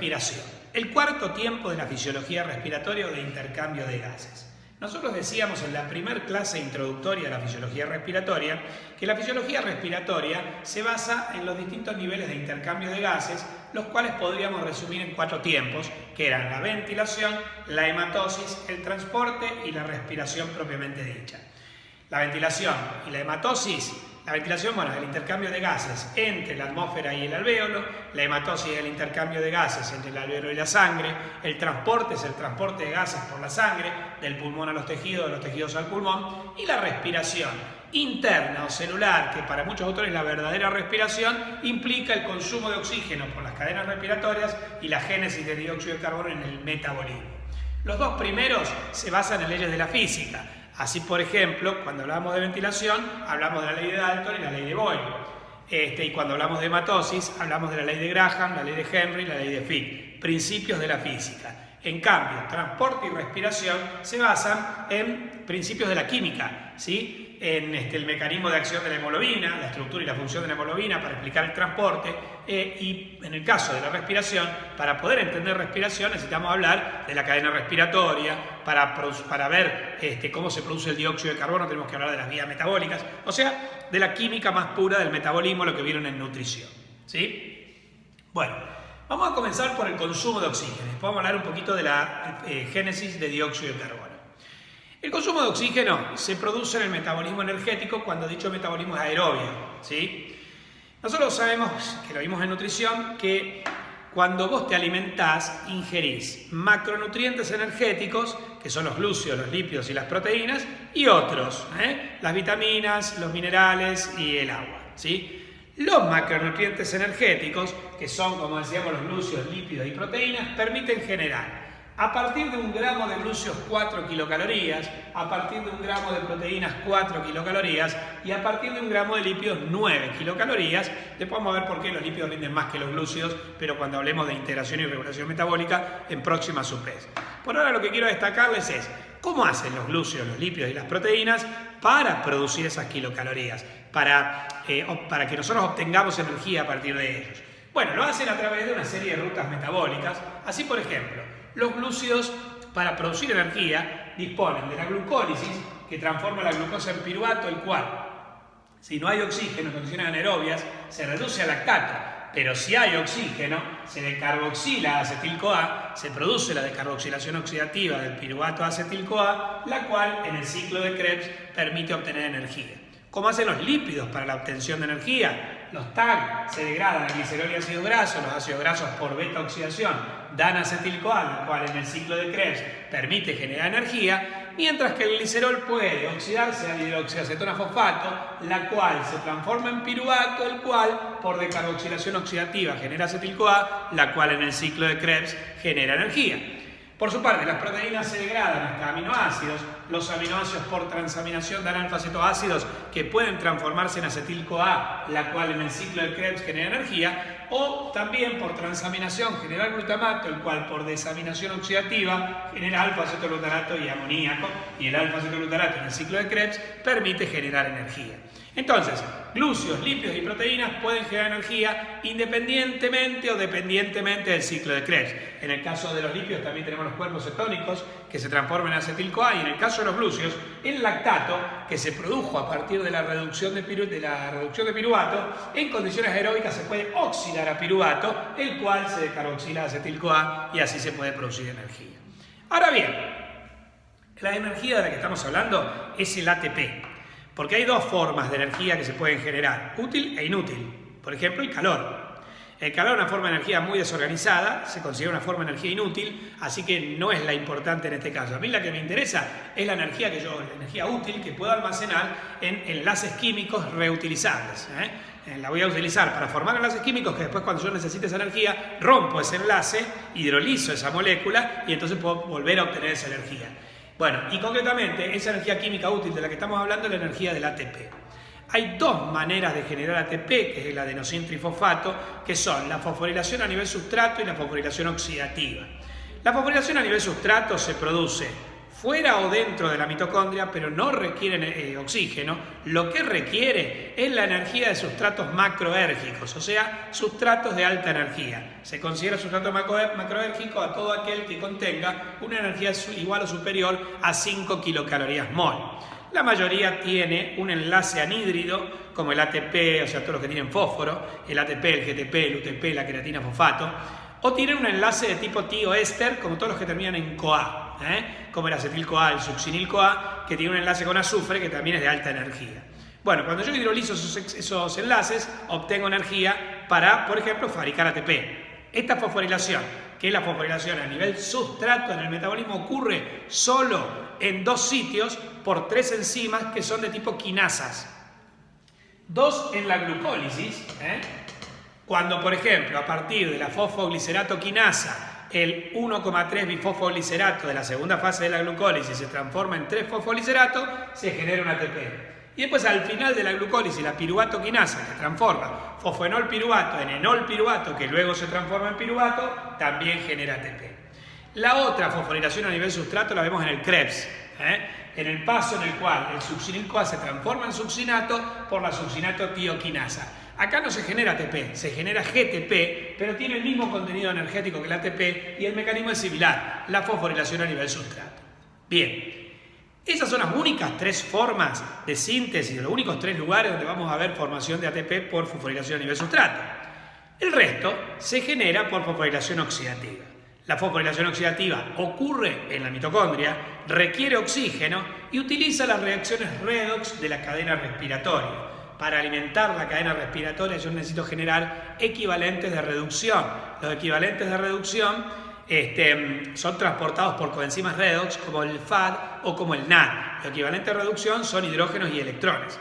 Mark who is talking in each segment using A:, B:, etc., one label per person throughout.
A: respiración. El cuarto tiempo de la fisiología respiratoria o de intercambio de gases. Nosotros decíamos en la primera clase introductoria de la fisiología respiratoria que la fisiología respiratoria se basa en los distintos niveles de intercambio de gases, los cuales podríamos resumir en 4 tiempos, que eran la ventilación, la hematosis, el transporte y la respiración propiamente dicha. La ventilación y la hematosis. La ventilación, bueno, es el intercambio de gases entre la atmósfera y el alvéolo. La hematosis es el intercambio de gases entre el alvéolo y la sangre. El transporte es el transporte de gases por la sangre, del pulmón a los tejidos, de los tejidos al pulmón. Y la respiración interna o celular, que para muchos autores la verdadera respiración, implica el consumo de oxígeno por las cadenas respiratorias y la génesis de dióxido de carbono en el metabolismo. Los dos primeros se basan en leyes de la física. Así, por ejemplo, cuando hablamos de ventilación, hablamos de la ley de Dalton y la ley de Boyle. Y cuando hablamos de hematosis, hablamos de la ley de Graham, la ley de Henry y la ley de Fick. Principios de la física. En cambio, transporte y respiración se basan en principios de la química, ¿sí? En el mecanismo de acción de la hemoglobina, la estructura y la función de la hemoglobina para explicar el transporte, y en el caso de la respiración, para poder entender respiración necesitamos hablar de la cadena respiratoria, para ver cómo se produce el dióxido de carbono tenemos que hablar de las vías metabólicas, o sea, de la química más pura del metabolismo, lo que vieron en nutrición, ¿sí? Bueno, vamos a comenzar por el consumo de oxígeno, después vamos a hablar un poquito de la génesis de dióxido de carbono. El consumo de oxígeno se produce en el metabolismo energético cuando dicho metabolismo es aerobio, ¿sí? Nosotros sabemos, que lo vimos en nutrición, que cuando vos te alimentás, ingerís macronutrientes energéticos, que son los glúcidos, los lípidos y las proteínas, y otros, las vitaminas, los minerales y el agua, ¿sí? Los macronutrientes energéticos, que son, como decíamos, los glúcidos, lípidos y proteínas, permiten generar a partir de 1 gramo de glúceos 4 kilocalorías, a partir de 1 gramo de proteínas 4 kilocalorías y a partir de 1 gramo de lípidos 9 kilocalorías. Después vamos a ver por qué los lípidos rinden más que los glúcidos, pero cuando hablemos de integración y regulación metabólica en próxima subes. Por ahora lo que quiero destacarles es cómo hacen los glúceos, los lípidos y las proteínas para producir esas kilocalorías, para que nosotros obtengamos energía a partir de ellos. Bueno, lo hacen a través de una serie de rutas metabólicas. Así, por ejemplo, los glúcidos, para producir energía, disponen de la glucólisis, que transforma la glucosa en piruvato, el cual, si no hay oxígeno en condiciones anaerobias, se reduce a lactato. Pero si hay oxígeno, se decarboxila acetil-CoA, se produce la decarboxilación oxidativa del piruvato acetil-CoA, la cual en el ciclo de Krebs permite obtener energía. ¿Cómo hacen los lípidos para la obtención de energía? Los TAG se degradan a glicerol y ácidos grasos, los ácidos grasos por beta-oxidación dan acetil-CoA, la cual en el ciclo de Krebs permite generar energía, mientras que el glicerol puede oxidarse a hidroxiacetona fosfato, la cual se transforma en piruvato, el cual por decarboxilación oxidativa genera acetil-CoA, la cual en el ciclo de Krebs genera energía. Por su parte, las proteínas se degradan hasta aminoácidos. Los aminoácidos por transaminación dan alfa-cetoácidos que pueden transformarse en acetil-CoA, la cual en el ciclo de Krebs genera energía, o también por transaminación genera glutamato, el cual por desaminación oxidativa genera alfa-cetoglutarato y amoníaco, y el alfa-cetoglutarato en el ciclo de Krebs permite generar energía. Entonces, glúceos, lípidos y proteínas pueden generar energía independientemente o dependientemente del ciclo de Krebs. En el caso de los lípidos también tenemos los cuerpos cetónicos que se transforman en acetil-CoA, y en el caso de los glúceos, el lactato que se produjo a partir de la reducción de piruvato, en condiciones aeróbicas se puede oxidar a piruvato, el cual se decarboxila a acetil-CoA y así se puede producir energía. Ahora bien, la energía de la que estamos hablando es el ATP. Porque hay dos formas de energía que se pueden generar, útil e inútil. Por ejemplo, el calor. El calor es una forma de energía muy desorganizada, se considera una forma de energía inútil, así que no es la importante en este caso. A mí la que me interesa es la energía útil que puedo almacenar en enlaces químicos reutilizables. La voy a utilizar para formar enlaces químicos que después, cuando yo necesite esa energía, rompo ese enlace, hidrolizo esa molécula y entonces puedo volver a obtener esa energía. Bueno, y concretamente, esa energía química útil de la que estamos hablando es la energía del ATP. Hay dos maneras de generar ATP, que es el adenosintrifosfato, que son la fosforilación a nivel sustrato y la fosforilación oxidativa. La fosforilación a nivel sustrato se produce fuera o dentro de la mitocondria, pero no requieren oxígeno. Lo que requiere es la energía de sustratos macroérgicos, o sea, sustratos de alta energía. Se considera sustrato macroérgico a todo aquel que contenga una energía igual o superior a 5 kilocalorías mol. La mayoría tiene un enlace anhídrido, como el ATP, o sea, todos los que tienen fósforo, el ATP, el GTP, el UTP, la creatina fosfato, o tienen un enlace de tipo tioéster, como todos los que terminan en CoA, como el acetil-CoA, el succinil-CoA, que tiene un enlace con azufre que también es de alta energía. Bueno, cuando yo hidrolizo esos enlaces, obtengo energía para, por ejemplo, fabricar ATP. Esta fosforilación, que es la fosforilación a nivel sustrato en el metabolismo, ocurre solo en 2 sitios por 3 enzimas que son de tipo quinasas. 2 en la glucólisis, cuando, por ejemplo, a partir de la fosfoglicerato quinasa, el 1,3 bifosfoglicerato de la segunda fase de la glucólisis se transforma en 3 fosfoglicerato, se genera un ATP. Y después al final de la glucólisis, la piruvato quinasa, que transforma fosfoenol piruvato en enol piruvato, que luego se transforma en piruvato, también genera ATP. La otra fosforilación a nivel sustrato la vemos en el Krebs, en el paso en el cual el succinil-CoA se transforma en succinato por la succinato tioquinasa. Acá no se genera ATP, se genera GTP, pero tiene el mismo contenido energético que el ATP y el mecanismo es similar, la fosforilación a nivel sustrato. Bien, esas son las únicas 3 formas de síntesis, los únicos 3 lugares donde vamos a ver formación de ATP por fosforilación a nivel sustrato. El resto se genera por fosforilación oxidativa. La fosforilación oxidativa ocurre en la mitocondria, requiere oxígeno y utiliza las reacciones redox de la cadena respiratoria. Para alimentar la cadena respiratoria yo necesito generar equivalentes de reducción. Los equivalentes de reducción son transportados por coenzimas redox como el FAD o como el NAD. Los equivalentes de reducción son hidrógenos y electrones.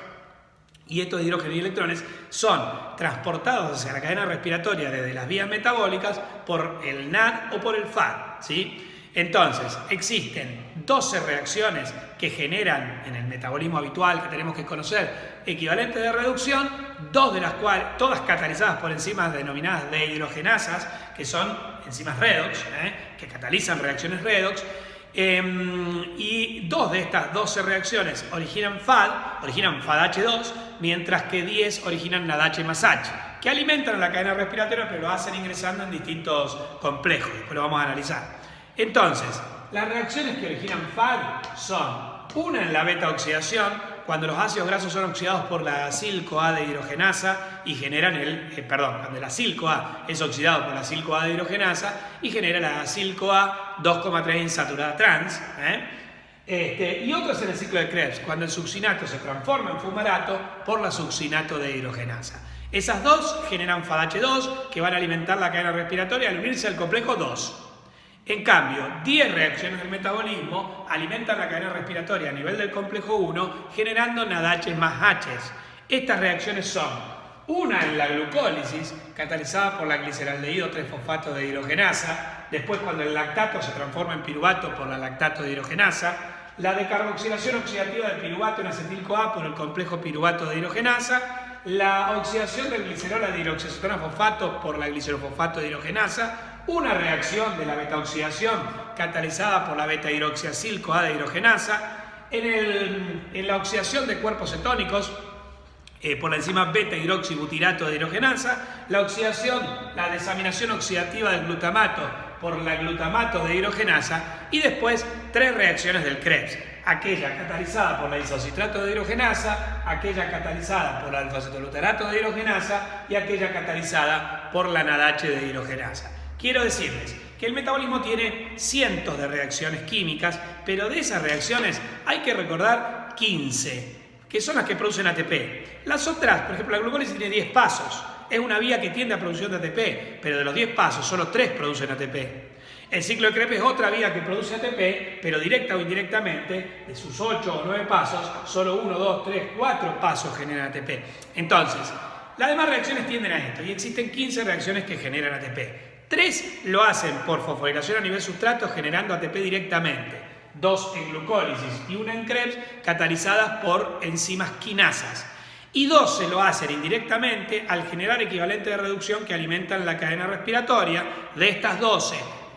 A: Y estos hidrógenos y electrones son transportados hacia la cadena respiratoria desde las vías metabólicas por el NAD o por el FAD, ¿sí? Entonces, existen 12 reacciones que generan en el metabolismo habitual que tenemos que conocer equivalentes de reducción, 2 de las cuales, todas catalizadas por enzimas denominadas dehidrogenasas, que son enzimas redox, que catalizan reacciones redox, y 2 de estas 12 reacciones originan FADH2, mientras que 10 originan NADH más H, que alimentan la cadena respiratoria, pero lo hacen ingresando en distintos complejos, después lo vamos a analizar. Entonces, las reacciones que originan FAD son una en la beta-oxidación, cuando los ácidos grasos son oxidados por la acil-CoA dehidrogenasa y generan cuando el acil-CoA es oxidado por la acil-CoA dehidrogenasa y genera la acil-CoA 2,3 insaturada trans. Y otro es en el ciclo de Krebs, cuando el succinato se transforma en fumarato por la succinato dehidrogenasa. Esas 2 generan FADH2 que van a alimentar la cadena respiratoria al unirse al complejo 2. En cambio, 10 reacciones del metabolismo alimentan la cadena respiratoria a nivel del complejo 1, generando NADH más H. Estas reacciones son una en la glucólisis, catalizada por la gliceraldehído 3-fosfato dehidrogenasa, después cuando el lactato se transforma en piruvato por la lactato dehidrogenasa, la decarboxilación oxidativa del piruvato en acetil-CoA por el complejo piruvato dehidrogenasa, la oxidación del glicerol a dihidroxiazotona fosfato por la glicerofosfato dehidrogenasa, una reacción de la beta-oxidación catalizada por la beta-hidroxiacil-CoA dehidrogenasa, en la oxidación de cuerpos cetónicos por la enzima beta-hidroxibutirato dehidrogenasa, la desaminación oxidativa del glutamato por la glutamato dehidrogenasa y después 3 reacciones del Krebs, aquella catalizada por la isocitrato dehidrogenasa, aquella catalizada por la alfa-cetolutarato dehidrogenasa y aquella catalizada por la NADH dehidrogenasa. Quiero decirles que el metabolismo tiene cientos de reacciones químicas, pero de esas reacciones hay que recordar 15, que son las que producen ATP. Las otras, por ejemplo, la glucólisis tiene 10 pasos. Es una vía que tiende a producción de ATP, pero de los 10 pasos, solo 3 producen ATP. El ciclo de Krebs es otra vía que produce ATP, pero directa o indirectamente, de sus 8 o 9 pasos, solo 1, 2, 3, 4 pasos generan ATP. Entonces, las demás reacciones tienden a esto, y existen 15 reacciones que generan ATP. 3 lo hacen por fosforilación a nivel sustrato generando ATP directamente, 2 en glucólisis y 1 en Krebs catalizadas por enzimas quinasas, y 12 lo hacen indirectamente al generar equivalentes de reducción que alimentan la cadena respiratoria. De estas 12,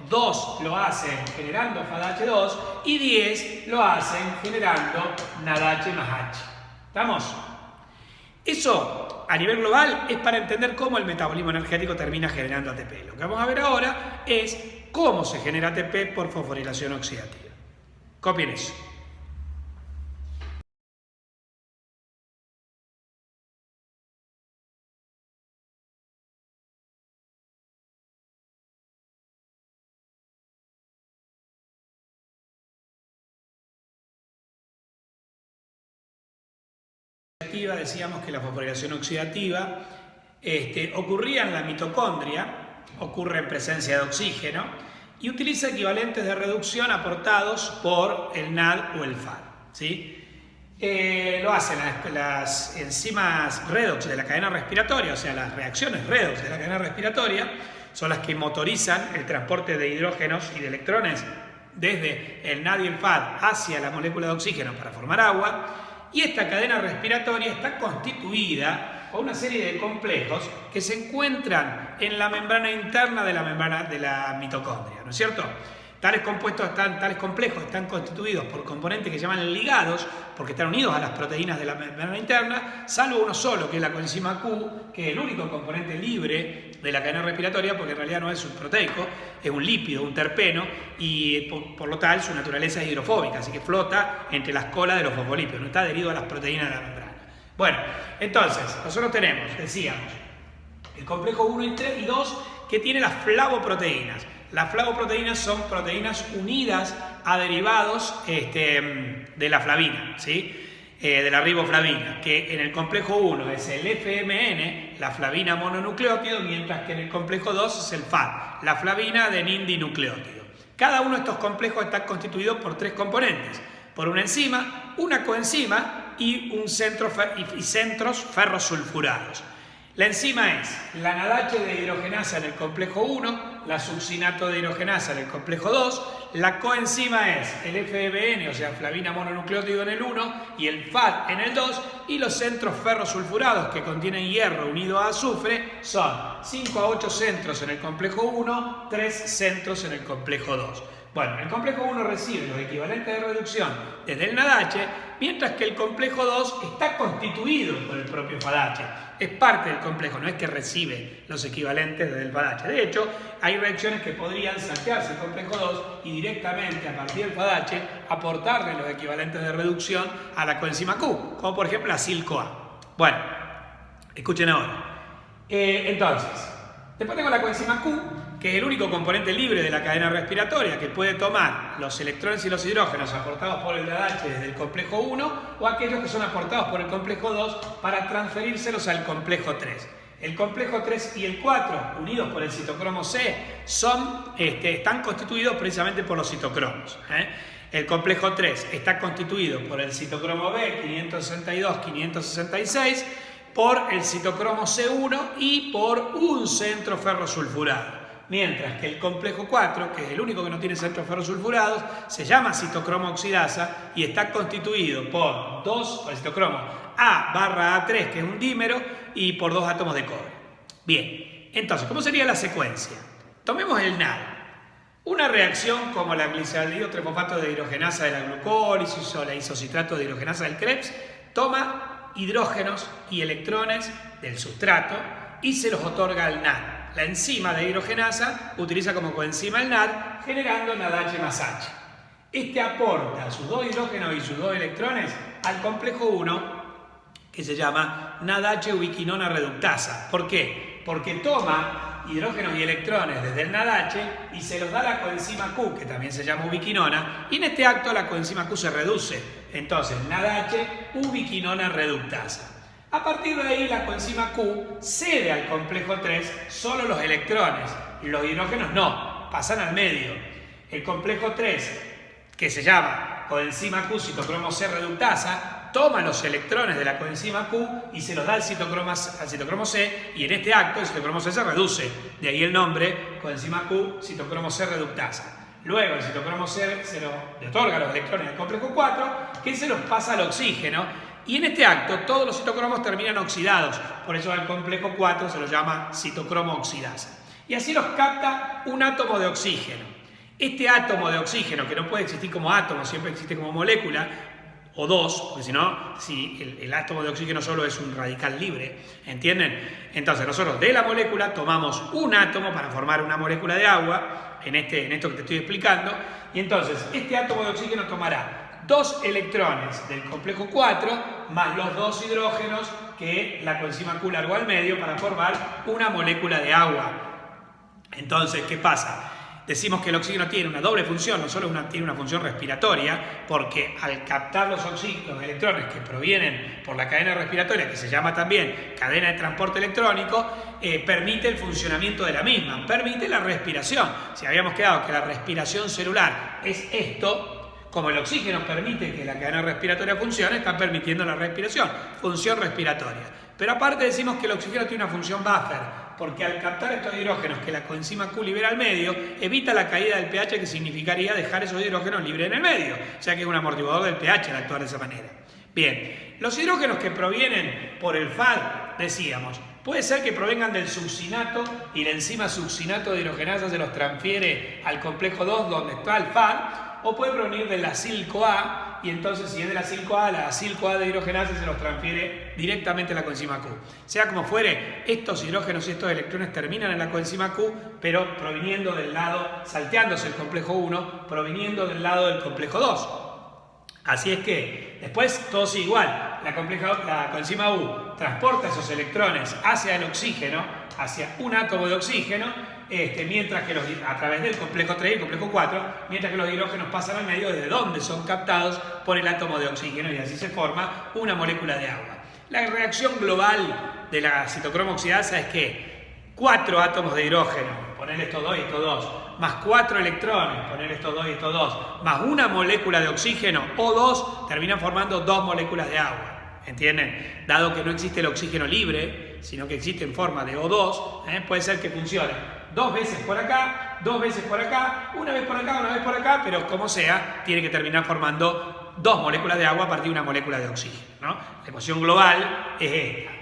A: 2 lo hacen generando FADH2 y 10 lo hacen generando NADH más H. ¿Estamos? Eso a nivel global es para entender cómo el metabolismo energético termina generando ATP. Lo que vamos a ver ahora es cómo se genera ATP por fosforilación oxidativa. Copien eso. Decíamos que la fosforilación oxidativa ocurría en la mitocondria, ocurre en presencia de oxígeno y utiliza equivalentes de reducción aportados por el NAD o el FAD, ¿sí? Lo hacen las enzimas redox de la cadena respiratoria, o sea, las reacciones redox de la cadena respiratoria son las que motorizan el transporte de hidrógenos y de electrones desde el NAD y el FAD hacia la molécula de oxígeno para formar agua. Y esta cadena respiratoria está constituida por una serie de complejos que se encuentran en la membrana interna de la mitocondria, ¿no es cierto? Tales complejos están constituidos por componentes que se llaman ligados, porque están unidos a las proteínas de la membrana interna, salvo uno solo, que es la coenzima Q, que es el único componente libre de la cadena respiratoria, porque en realidad no es un proteico, es un lípido, un terpeno, y por lo tal su naturaleza es hidrofóbica, así que flota entre las colas de los fosfolípidos, no está adherido a las proteínas de la membrana. Bueno, entonces, nosotros tenemos, decíamos, el complejo 1 y 2, que tiene las flavoproteínas. Las flavoproteínas son proteínas unidas a derivados de la flavina, ¿sí? De la riboflavina, que en el complejo 1 es el FMN, la flavina mononucleótido, mientras que en el complejo 2 es el FAD, la flavina adenindinucleótido. Cada uno de estos complejos está constituido por 3 componentes, por una enzima, una coenzima y centros ferrosulfurados. La enzima es la NADH de hidrogenasa en el complejo 1, la succinato de hidrogenasa en el complejo 2, la coenzima es el FMN, o sea, flavina mononucleótido en el 1 y el FAD en el 2, y los centros ferrosulfurados que contienen hierro unido a azufre son 5 a 8 centros en el complejo 1, 3 centros en el complejo 2. Bueno, el complejo 1 recibe los equivalentes de reducción desde el NADH, mientras que el complejo 2 está constituido por el propio FADH. Es parte del complejo, no es que recibe los equivalentes del FADH. De hecho, hay reacciones que podrían saltearse el complejo 2 y directamente a partir del FADH aportarle los equivalentes de reducción a la coenzima Q, como por ejemplo la SIL-CoA. Bueno, escuchen ahora. Entonces, después tengo la coenzima Q, que es el único componente libre de la cadena respiratoria que puede tomar los electrones y los hidrógenos aportados por el NADH desde el complejo 1 o aquellos que son aportados por el complejo 2 para transferírselos al complejo 3. El complejo 3 y el 4, unidos por el citocromo C, están constituidos precisamente por los citocromos. El complejo 3 está constituido por el citocromo B 562-566, por el citocromo C1 y por un centro ferrosulfurado. Mientras que el complejo 4, que es el único que no tiene centros ferrosulfurados, se llama citocromo oxidasa y está constituido por el citocromo A/A3, que es un dímero, y por 2 átomos de cobre. Bien, entonces, ¿cómo sería la secuencia? Tomemos el NAD. Una reacción como la gliceraldehido-trifosfato de hidrogenasa de la glucólisis o la isocitrato de hidrogenasa del Krebs toma hidrógenos y electrones del sustrato y se los otorga al NAD. La enzima de hidrogenasa utiliza como coenzima el NAD, generando NADH más H. Este aporta sus 2 hidrógenos y sus 2 electrones al complejo 1, que se llama NADH ubiquinona reductasa. ¿Por qué? Porque toma hidrógenos y electrones desde el NADH y se los da a la coenzima Q, que también se llama ubiquinona, y en este acto la coenzima Q se reduce. Entonces, NADH ubiquinona reductasa. A partir de ahí, la coenzima Q cede al complejo 3 solo los electrones, los hidrógenos no, pasan al medio. El complejo 3, que se llama coenzima Q citocromo C reductasa, toma los electrones de la coenzima Q y se los da al citocromo C, y en este acto el citocromo C se reduce, de ahí el nombre coenzima Q citocromo C reductasa. Luego el citocromo C se le otorga los electrones del complejo 4, que se los pasa al oxígeno. Y en este acto todos los citocromos terminan oxidados, por eso al complejo 4 se lo llama citocromo oxidasa. y así los capta un átomo de oxígeno. Este átomo de oxígeno, que no puede existir como átomo, siempre existe como molécula, o dos, porque si no, si el átomo de oxígeno solo es un radical libre, ¿entienden? Entonces nosotros de la molécula tomamos un átomo para formar una molécula de agua, en esto que te estoy explicando, y entonces este átomo de oxígeno tomará 2 electrones del complejo 4 más los 2 hidrógenos que la coenzima Q largó al medio para formar una molécula de agua. Entonces, ¿qué pasa? Decimos que el oxígeno tiene una doble función, no solo tiene una función respiratoria, porque al captar los electrones que provienen por la cadena respiratoria, que se llama también cadena de transporte electrónico, permite el funcionamiento de la misma, permite la respiración. Si habíamos quedado que la respiración celular es esto, como el oxígeno permite que la cadena respiratoria funcione, está permitiendo la respiración, función respiratoria. Pero aparte decimos que el oxígeno tiene una función buffer, porque al captar estos hidrógenos que la coenzima Q libera al medio, evita la caída del pH, que significaría dejar esos hidrógenos libres en el medio, o sea que es un amortiguador del pH al actuar de esa manera. Bien, los hidrógenos que provienen por el FAD, decíamos, puede ser que provengan del succinato y la enzima succinato de hidrogenasa se los transfiere al complejo 2 donde está el FAD, o puede provenir del acil-CoA, y entonces si es del acil-CoA, la acil-CoA de hidrogenasa se los transfiere directamente a la coenzima Q. Sea como fuere, estos hidrógenos y estos electrones terminan en la coenzima Q, pero proviniendo del lado, salteándose el complejo 1, proviniendo del lado del complejo 2. Así es que después todo sigue igual. La coenzima U transporta esos electrones hacia el oxígeno, hacia un átomo de oxígeno, mientras que a través del complejo 3 y el complejo 4, mientras que los hidrógenos pasan al medio desde donde son captados por el átomo de oxígeno y así se forma una molécula de agua. La reacción global de la citocromo oxidasa es que 4 átomos de hidrógeno, poner estos 2 y estos 2, más 4 electrones, poner estos 2 y estos 2, más una molécula de oxígeno, O2, terminan formando 2 moléculas de agua. ¿Entienden? Dado que no existe el oxígeno libre, sino que existe en forma de O2, puede ser que funcione 2 veces por acá, 2 veces por acá, una vez por acá, una vez por acá, pero como sea, tiene que terminar formando 2 moléculas de agua a partir de una molécula de oxígeno, ¿no? La ecuación global es esta.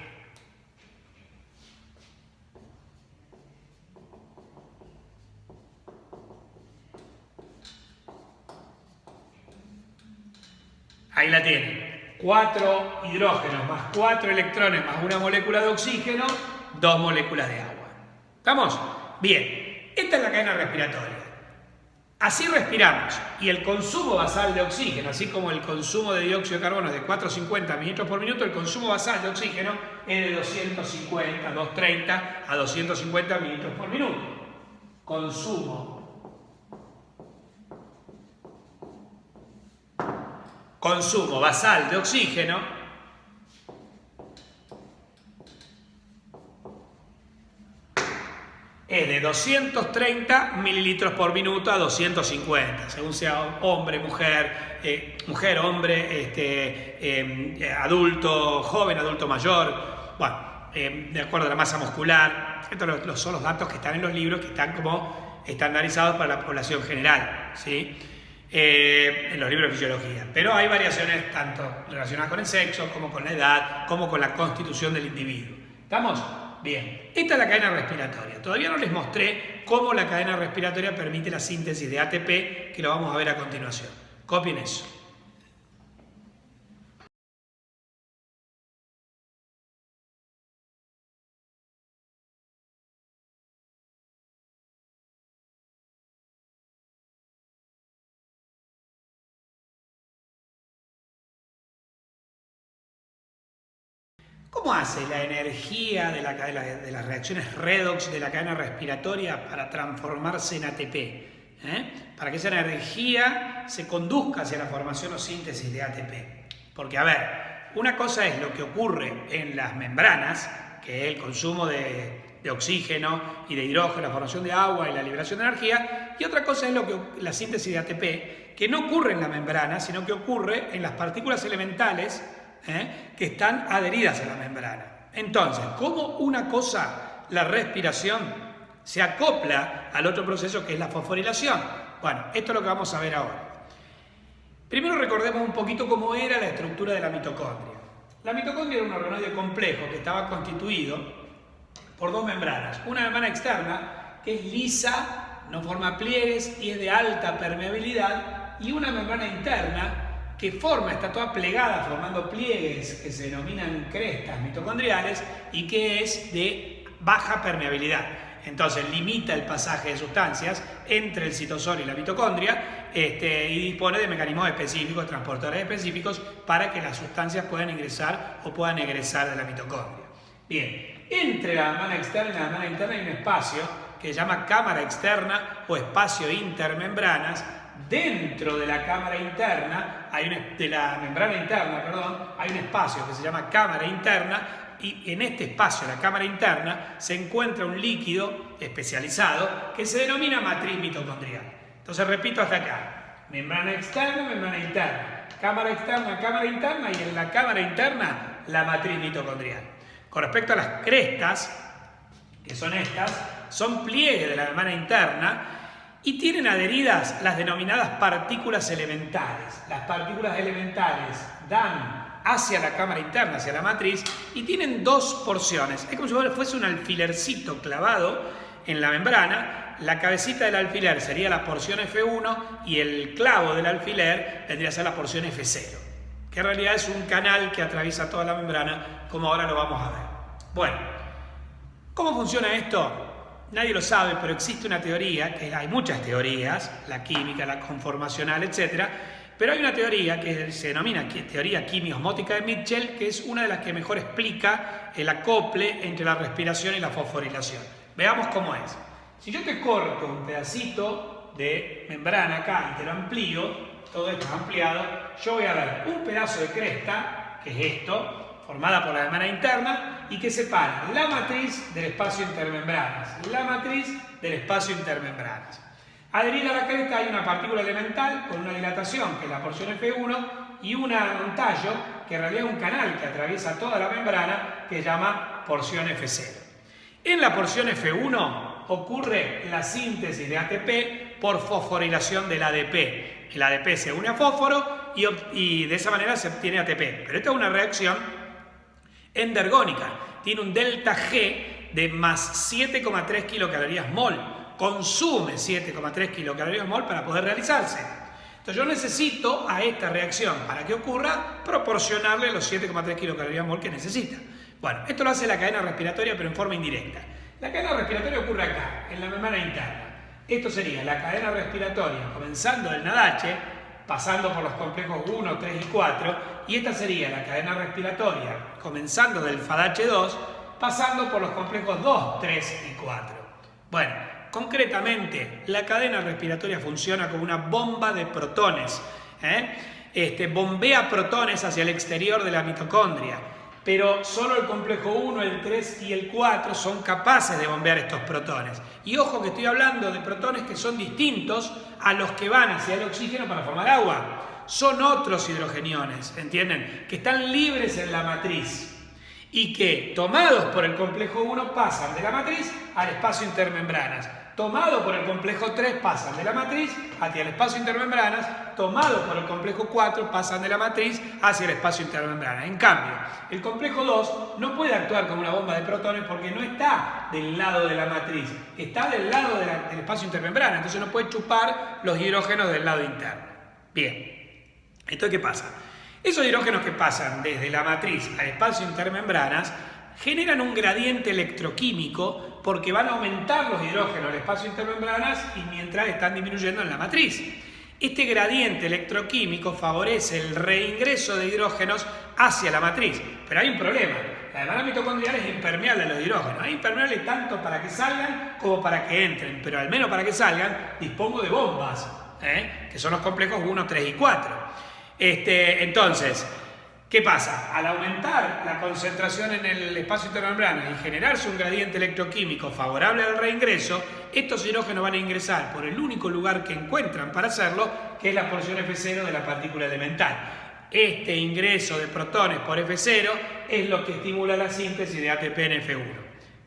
A: Ahí la tienen. 4 hidrógenos más 4 electrones más una molécula de oxígeno, 2 moléculas de agua. ¿Estamos? Bien, esta es la cadena respiratoria. Así respiramos y el consumo basal de oxígeno, así como el consumo de dióxido de carbono es de 450 mililitros por minuto, el consumo basal de oxígeno es de 250, 230 a 250 mililitros por minuto. Consumo basal de oxígeno es de 230 mililitros por minuto a 250, según sea hombre, mujer, hombre, adulto, joven, adulto mayor, bueno, de acuerdo a la masa muscular. Estos son los datos que están en los libros, que están como estandarizados para la población general, ¿sí? En los libros de fisiología. Pero hay variaciones tanto relacionadas con el sexo, como con la edad, como con la constitución del individuo. ¿Estamos? Bien, esta es la cadena respiratoria. Todavía no les mostré cómo la cadena respiratoria permite la síntesis de ATP, que lo vamos a ver a continuación. Copien eso. ¿Cómo hace la energía de las reacciones redox de la cadena respiratoria para transformarse en ATP? Para que esa energía se conduzca hacia la formación o síntesis de ATP. Porque, a ver, una cosa es lo que ocurre en las membranas, que es el consumo de oxígeno y de hidrógeno, la formación de agua y la liberación de energía, y otra cosa es la síntesis de ATP, que no ocurre en la membrana, sino que ocurre en las partículas elementales que están adheridas a la membrana. Entonces, ¿cómo una cosa, la respiración, se acopla al otro proceso que es la fosforilación? Bueno, esto es lo que vamos a ver ahora. Primero recordemos un poquito cómo era la estructura de la mitocondria. La mitocondria era un organoide complejo que estaba constituido por 2 membranas. Una membrana externa, que es lisa, no forma pliegues y es de alta permeabilidad, y una membrana interna que está toda plegada formando pliegues que se denominan crestas mitocondriales y que es de baja permeabilidad. Entonces limita el pasaje de sustancias entre el citosol y la mitocondria y dispone de mecanismos específicos, transportadores específicos para que las sustancias puedan ingresar o puedan egresar de la mitocondria. Bien, entre la membrana externa y la membrana interna hay un espacio que se llama cámara externa o espacio intermembranas. Dentro de la cámara interna, de la membrana interna, hay un espacio que se llama cámara interna, y en este espacio, la cámara interna, se encuentra un líquido especializado que se denomina matriz mitocondrial. Entonces repito hasta acá: membrana externa, membrana interna, cámara externa, cámara interna, y en la cámara interna la matriz mitocondrial. Con respecto a las crestas, que son estas, son pliegues de la membrana interna y tienen adheridas las denominadas partículas elementales. Las partículas elementales dan hacia la cámara interna, hacia la matriz, y tienen dos porciones. Es como si fuese un alfilercito clavado en la membrana. La cabecita del alfiler sería la porción F1 y el clavo del alfiler vendría a ser la porción F0, que en realidad es un canal que atraviesa toda la membrana, como ahora lo vamos a ver. Bueno, ¿cómo funciona esto? Nadie lo sabe, pero existe una teoría, que hay muchas teorías, la química, la conformacional, etc. Pero hay una teoría que se denomina teoría quimiosmótica de Mitchell, que es una de las que mejor explica el acople entre la respiración y la fosforilación. Veamos cómo es. Si yo te corto un pedacito de membrana acá y te lo amplío, todo esto es ampliado, yo voy a ver un pedazo de cresta, que es esto, formada por la membrana interna y que separa la matriz del espacio intermembranas. La matriz del espacio intermembranas. Adherida a la cresta hay una partícula elemental con una dilatación, que es la porción F1, y un tallo, que en realidad es un canal que atraviesa toda la membrana, que se llama porción F0. En la porción F1 ocurre la síntesis de ATP por fosforilación del ADP. El ADP se une a fósforo y de esa manera se obtiene ATP. Pero esta es una reacción endergónica, tiene un delta G de más 7,3 kilocalorías mol, consume 7,3 kilocalorías mol para poder realizarse. Entonces yo necesito a esta reacción, para que ocurra, proporcionarle los 7,3 kilocalorías mol que necesita. Bueno, esto lo hace la cadena respiratoria, pero en forma indirecta. La cadena respiratoria ocurre acá, en la membrana interna. Esto sería la cadena respiratoria comenzando del NADH, pasando por los complejos 1, 3 y 4, y esta sería la cadena respiratoria comenzando del FADH2, pasando por los complejos 2, 3 y 4. Bueno, concretamente, la cadena respiratoria funciona como una bomba de protones. Bombea protones hacia el exterior de la mitocondria, pero solo el complejo 1, el 3 y el 4 son capaces de bombear estos protones. Y ojo que estoy hablando de protones que son distintos a los que van hacia el oxígeno para formar agua. Son otros hidrogeniones, ¿entienden? Que están libres en la matriz y que, tomados por el complejo 1, pasan de la matriz al espacio intermembranas. Tomados por el complejo 3, pasan de la matriz hacia el espacio intermembranas. Tomados por el complejo 4, pasan de la matriz hacia el espacio intermembranas. En cambio, el complejo 2 no puede actuar como una bomba de protones porque no está del lado de la matriz, está del lado del espacio intermembrana, entonces no puede chupar los hidrógenos del lado interno. Bien, ¿entonces qué pasa? Esos hidrógenos que pasan desde la matriz al espacio intermembranas generan un gradiente electroquímico porque van a aumentar los hidrógenos del espacio intermembranas y mientras están disminuyendo en la matriz. Este gradiente electroquímico favorece el reingreso de hidrógenos hacia la matriz, pero hay un problema. La membrana mitocondrial es impermeable a los hidrógenos. Es impermeable tanto para que salgan como para que entren, pero al menos para que salgan dispongo de bombas, que son los complejos 1, 3 y 4. Entonces, ¿qué pasa? Al aumentar la concentración en el espacio intermembrana y generarse un gradiente electroquímico favorable al reingreso, estos hidrógenos van a ingresar por el único lugar que encuentran para hacerlo, que es la porción F0 de la partícula elemental. Este ingreso de protones por F0 es lo que estimula la síntesis de ATP en F1.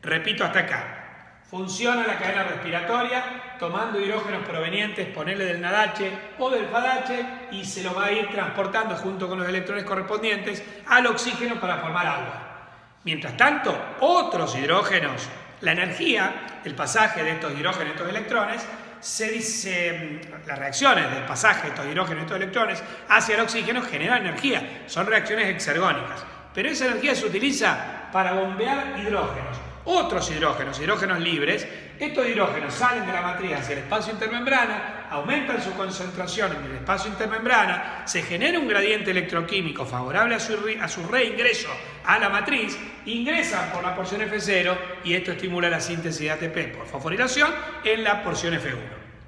A: Repito hasta acá. Funciona la cadena respiratoria tomando hidrógenos provenientes, ponele del NADH o del FADH, y se lo va a ir transportando junto con los electrones correspondientes al oxígeno para formar agua. Mientras tanto, otros hidrógenos, La energía del pasaje de estos hidrógenos y estos electrones las reacciones del pasaje de estos hidrógenos y estos electrones hacia el oxígeno generan energía, son reacciones exergónicas, pero esa energía se utiliza para bombear hidrógenos, otros hidrógenos libres. Estos hidrógenos salen de la matriz hacia el espacio intermembrana, aumentan su concentración en el espacio intermembrana, se genera un gradiente electroquímico favorable a su reingreso a la matriz, ingresan por la porción F0 y esto estimula la síntesis de ATP por fosforilación en la porción F1.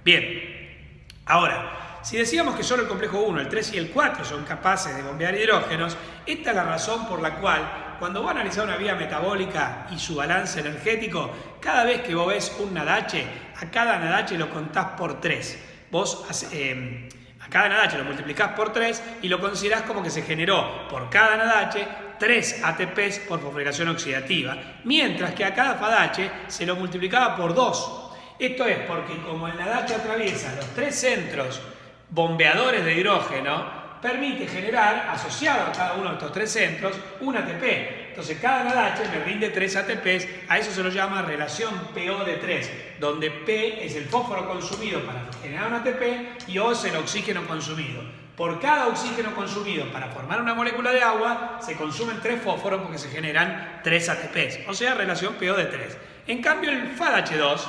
A: Bien, ahora, si decíamos que solo el complejo 1, el 3 y el 4 son capaces de bombear hidrógenos, esta es la razón por la cual cuando vos analizás una vía metabólica y su balance energético, cada vez que vos ves un NADH, a cada NADH lo contás por 3. Vos a cada NADH lo multiplicás por 3 y lo considerás como que se generó por cada NADH 3 ATPs por fosforilación oxidativa, mientras que a cada FADH se lo multiplicaba por 2. Esto es porque como el NADH atraviesa los 3 centros bombeadores de hidrógeno, permite generar, asociado a cada uno de estos 3 centros, un ATP. Entonces cada NADH me rinde 3 ATPs, a eso se lo llama relación PO de 3, donde P es el fósforo consumido para generar un ATP y O es el oxígeno consumido. Por cada oxígeno consumido para formar una molécula de agua, se consumen 3 fósforos porque se generan 3 ATPs, o sea, relación PO de 3. En cambio, el FADH2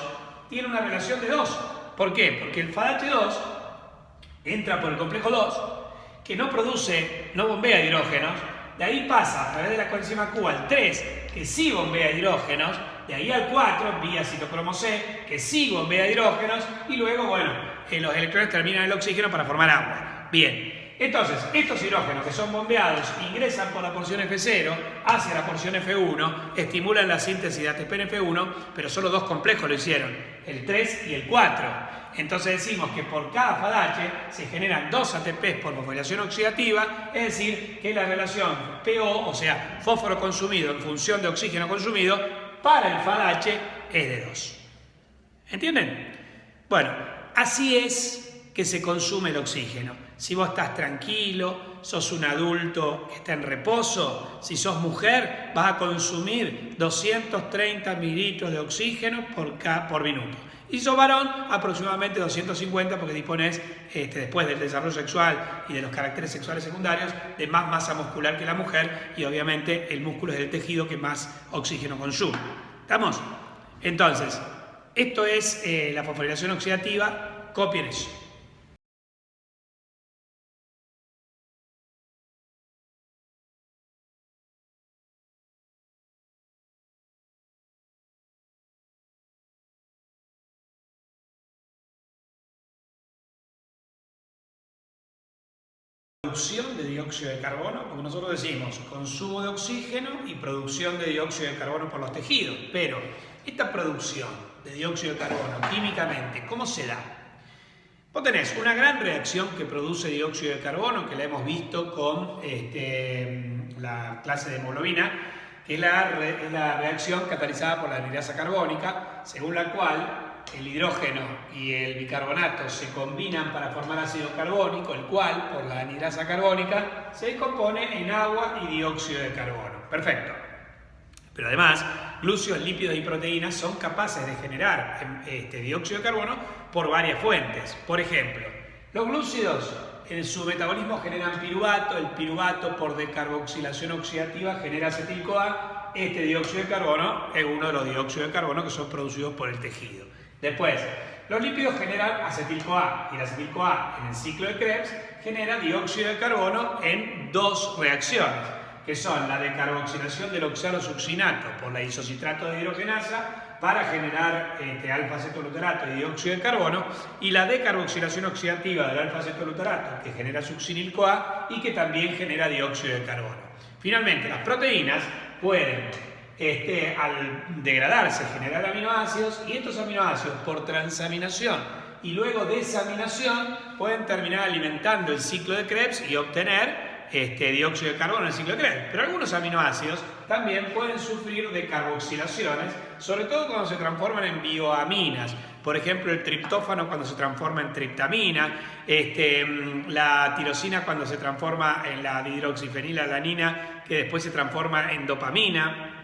A: tiene una relación de 2. ¿Por qué? Porque el FADH2 entra por el complejo 2, que no bombea hidrógenos, de ahí pasa a través de la coenzima Q al 3, que sí bombea hidrógenos, de ahí al 4, vía citocromo C, que sí bombea hidrógenos, y luego, bueno, los electrones terminan en el oxígeno para formar agua. Bien, entonces, estos hidrógenos que son bombeados ingresan por la porción F0 hacia la porción F1, estimulan la síntesis de ATP en F1, pero solo 2 complejos lo hicieron, el 3 y el 4. Entonces decimos que por cada FADH se generan 2 ATPs por fosforilación oxidativa, es decir, que la relación PO, o sea, fósforo consumido en función de oxígeno consumido, para el FADH es de 2. ¿Entienden? Bueno, así es que se consume el oxígeno. Si vos estás tranquilo, sos un adulto que está en reposo, si sos mujer, vas a consumir 230 mililitros de oxígeno por minuto. Y sos varón, aproximadamente 250, porque dispones, después del desarrollo sexual y de los caracteres sexuales secundarios, de más masa muscular que la mujer, y obviamente el músculo es el tejido que más oxígeno consume. ¿Estamos? Entonces, esto es la fosforilación oxidativa, copien eso. Producción de dióxido de carbono, porque nosotros decimos consumo de oxígeno y producción de dióxido de carbono por los tejidos, pero esta producción de dióxido de carbono químicamente, ¿cómo se da? Vos tenés una gran reacción que produce dióxido de carbono, que la hemos visto con la clase de hemoglobina, que es la reacción catalizada por la anhidrasa carbónica, según la cual el hidrógeno y el bicarbonato se combinan para formar ácido carbónico, el cual, por la anhidrasa carbónica, se descompone en agua y dióxido de carbono. Perfecto. Pero además, glúcidos, lípidos y proteínas son capaces de generar dióxido de carbono por varias fuentes. Por ejemplo, los glúcidos en su metabolismo generan piruvato, el piruvato por decarboxilación oxidativa genera acetil-CoA. Este dióxido de carbono es uno de los dióxidos de carbono que son producidos por el tejido. Después, los lípidos generan acetil-CoA y el acetil-CoA en el ciclo de Krebs genera dióxido de carbono en 2 reacciones, que son la decarboxilación del oxalosuccinato por la isocitrato de hidrogenasa para generar alfa-acetoluterato y dióxido de carbono, y la decarboxilación oxidativa del alfa-acetoluterato que genera succinil-CoA y que también genera dióxido de carbono. Finalmente, las proteínas pueden al degradarse, generar aminoácidos, y estos aminoácidos por transaminación y luego desaminación pueden terminar alimentando el ciclo de Krebs y obtener dióxido de carbono en el ciclo de Krebs. Pero algunos aminoácidos también pueden sufrir de carboxilaciones, sobre todo cuando se transforman en bioaminas. Por ejemplo, el triptófano cuando se transforma en triptamina, la tirosina cuando se transforma en la dihidroxifenilalanina, que después se transforma en dopamina.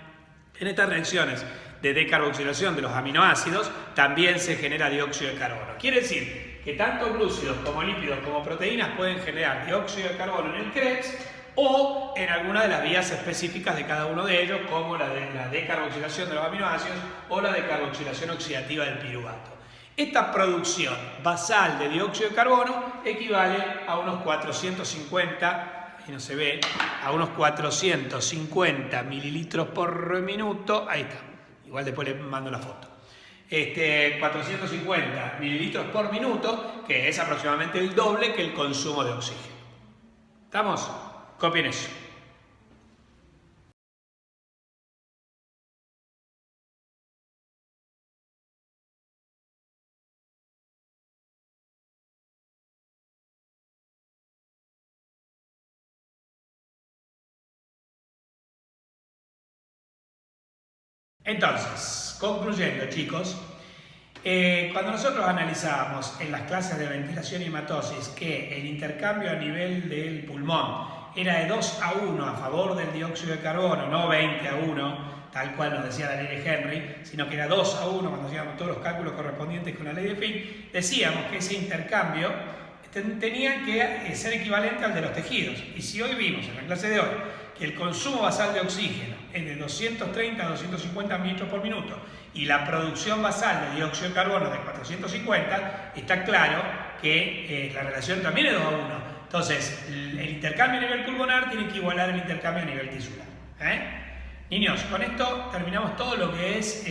A: En estas reacciones de decarboxilación de los aminoácidos, también se genera dióxido de carbono. Quiere decir que tanto glúcidos como lípidos como proteínas pueden generar dióxido de carbono en el Krebs o en alguna de las vías específicas de cada uno de ellos, como la de la decarboxilación de los aminoácidos o la decarboxilación oxidativa del piruvato. Esta producción basal de dióxido de carbono equivale a unos 450, ahí no se ve, a unos 450 mililitros por minuto, ahí está, igual después le mando la foto. 450 mililitros por minuto, que es aproximadamente el doble que el consumo de oxígeno. ¿Estamos? Copien eso. Entonces, concluyendo, chicos, cuando nosotros analizábamos en las clases de ventilación y hematosis que el intercambio a nivel del pulmón era de 2 a 1 a favor del dióxido de carbono, no 20 a 1, tal cual nos decía la ley de Henry, sino que era 2 a 1 cuando hacíamos todos los cálculos correspondientes con la ley de Fick, decíamos que ese intercambio tenía que ser equivalente al de los tejidos. Y si hoy vimos en la clase de hoy que el consumo basal de oxígeno es de 230 a 250 mililitros por minuto y la producción basal de dióxido de carbono de 450, está claro que la relación también es 2 a 1. Entonces, el intercambio a nivel pulmonar tiene que igualar el intercambio a nivel tisular. Niños, con esto terminamos todo lo que es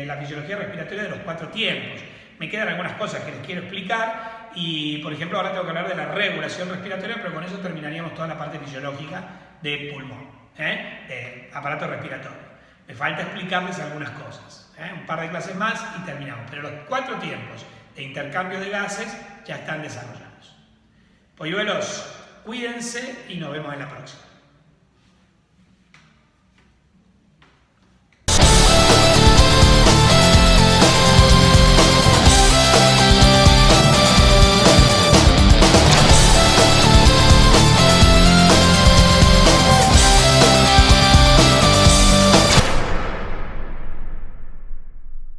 A: la fisiología respiratoria de los 4 tiempos. Me quedan algunas cosas que les quiero explicar y, por ejemplo, ahora tengo que hablar de la regulación respiratoria, pero con eso terminaríamos toda la parte fisiológica de pulmón, de aparato respiratorio. Me falta explicarles algunas cosas, un par de clases más y terminamos. Pero los 4 tiempos de intercambio de gases ya están desarrollados. Polluelos, cuídense y nos vemos en la próxima.